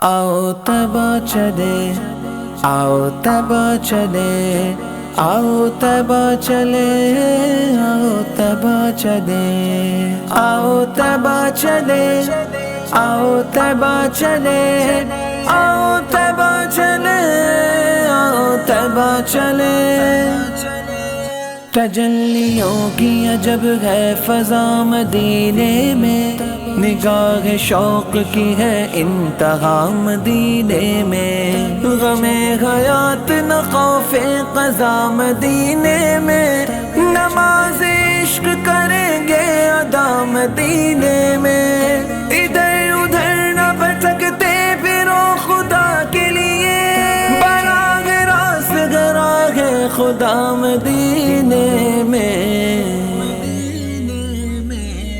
آؤ طیبہ چلے، آؤ طیبہ چلے، آؤ طیبہ چلے، آؤ طیبہ چلے، آؤ طیبہ چلے، آؤ طیبہ چلے، آؤ طیبہ چلے، آؤ طیبہ چلے۔ تجلیوں کی عجب ہے فضا مدینے میں، نگاہ شوق کی ہے انتہا مدینے میں، غم حیات نہ خوف قضا مدینے میں، نماز عشق کریں گے ادا مدینے میں، ادھر ادھر نہ بھٹکتے پھرو خدا کے لیے، براہ راست گراہ خدا مدینے میں۔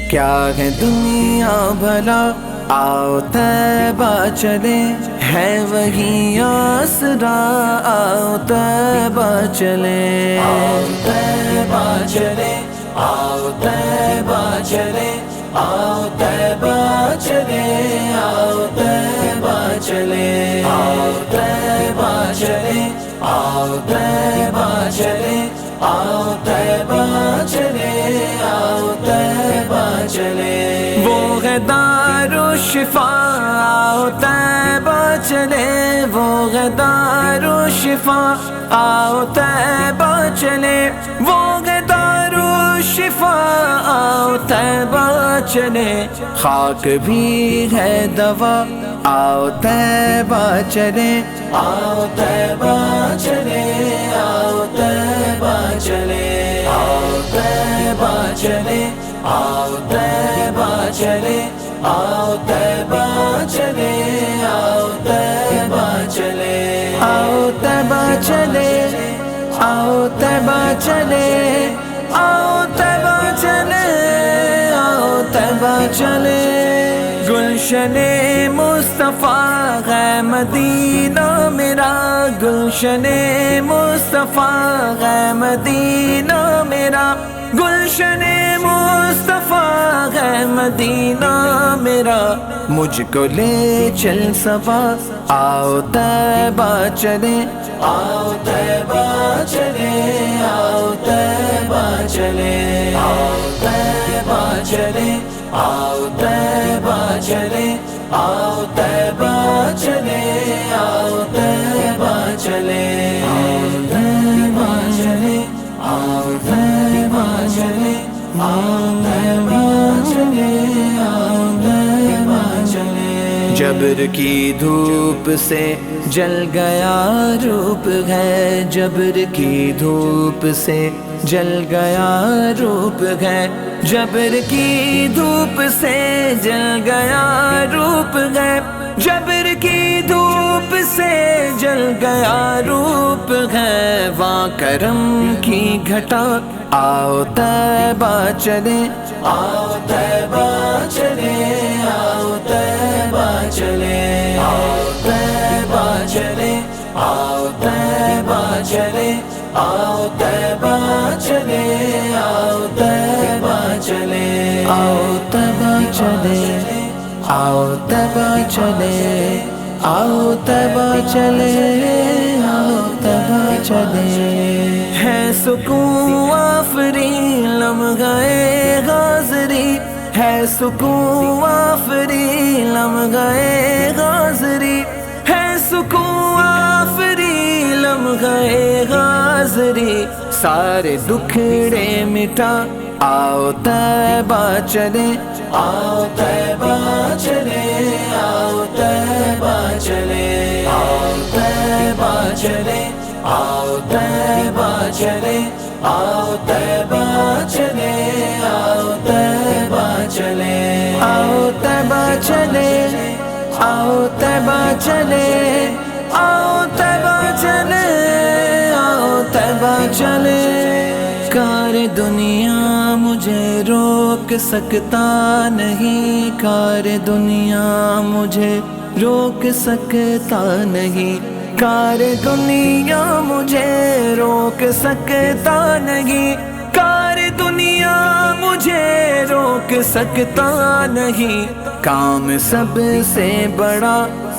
کیا ہے دنیا بھلا، آؤ طیبہ چلے، ہے وہی آسرا، آؤ طیبہ چلے، آؤ طیبہ چلے، آؤ طیبہ چلے، آؤ طیبہ چلے، آؤ طیبہ چلے، آؤ طیبہ چلے، آؤ طیبہ چلے، آؤ طیبہ چلے، آؤ طیبہ چلے۔ وہ ہے دارالشفا، آؤ طیبہ چلے، وہ ہے دارالشفا، آؤ طیبہ چلے، وہ ہے دارالشفا، آؤ طیبہ چلے، خاک بھی ہے دوا، آؤ طیبہ چلے، آؤ طیبہ چلے، آؤ طیبہ چلے، آؤ طیبہ چلے، آؤ طیبہ چلے، آؤ طیبہ چلے، آؤ طیبہ چلے، آؤ طیبہ چلے، آؤ طیبہ چلے، آؤ طیبہ چلے، آؤ طیبہ چلے۔ گلشن مصطفیٰ ہے مدینہ میرا، گلشن مصطفیٰ ہے مدینہ میرا، گلشن مصطفیٰ ہے مدینہ میرا، مجھ کو لے چل سوا، آؤ طیبہ چلے، آؤ طیبہ چلے، آؤ طیبہ چلے، آؤ طیبہ چلے، آؤ طیبہ چلے، آؤ طیبہ چلے، آؤ طیبہ چلے، آؤ طیبہ چلے، آؤ طیبہ چلے، آؤ طیبہ چلے، آؤ طیبہ چلے۔ جبر کی دھوپ سے جل گیا روپ ہے، جبر کی دھوپ سے جل گیا روپ ہے، جبر کی دھوپ سے جل گیا روپ ہے، جبر کی دھوپ سے جل گیا روپ ہے، وہاں کرم کی گھٹا، آؤ طیبہ چلے، آؤ طیبہ چلے، آؤ طیبہ چلے، آؤ طیبہ چلے، آؤ طیبہ چلے، آؤ طیبہ چلے، آؤ طیبہ چلے، آؤ طیبہ چلے، آؤ طیبہ چلے، آؤ طیبہ چلے، آؤ طیبہ چلے۔ ہے سکون آفرین لمحۂ حاضری، ہے سکون آفرین لمحۂ حاضری، ہے سکون آفرین لمحۂ حاضری، سارے دکھڑے مٹا، آؤ طیبہ چلے، آؤ طیبہ چلے، آؤ طیبہ چلے، آؤ طیبہ چلے، آؤ طیبہ چلے، آؤ طیبہ چلے، آؤ طیبہ چلے، آؤ طیبہ چلے، آؤ طیبہ چلے، آؤ طیبہ چلے، آؤ طیبہ چلے۔ کار دنیا مجھے روک سکتا نہیں، کار دنیا مجھے روک سکتا نہیں، کار دنیا مجھے روک سکتا نہیں، کار دنیا مجھے روک سکتا نہیں، کام سب سے بڑا